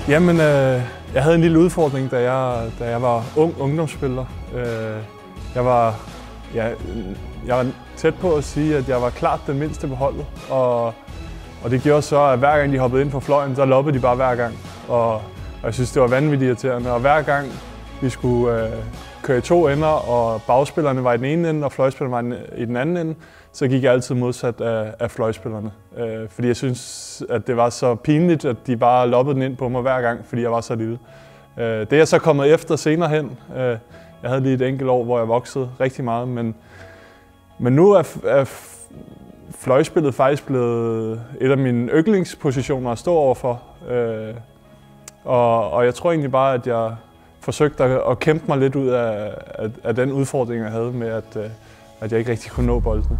Jamen, jeg havde en lille udfordring, da jeg var ungdomsspiller. Jeg var tæt på at sige, at jeg var klart den mindste på holdet. Og det gjorde så, at hver gang de hoppede ind på fløjen, så loppede de bare hver gang. Og jeg synes, det var vanvittigt irriterende. Og hver gang vi skulle køre i to ender, og bagspillerne var i den ene ende, og fløjspillerne var i den anden ende, så gik jeg altid modsat af fløjspillerne. Fordi jeg synes, at det var så pinligt, at de bare loppede den ind på mig hver gang, fordi jeg var så lille. Det er jeg så kommet efter senere hen. Jeg havde lige et enkelt år, hvor jeg voksede rigtig meget, men nu er fløjspillet faktisk blevet et af mine yndlingspositioner at stå overfor. Og jeg tror egentlig bare, at jeg forsøgte at kæmpe mig lidt ud af den udfordring, jeg havde med, at jeg ikke rigtig kunne nå boldene.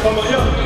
Kommer her.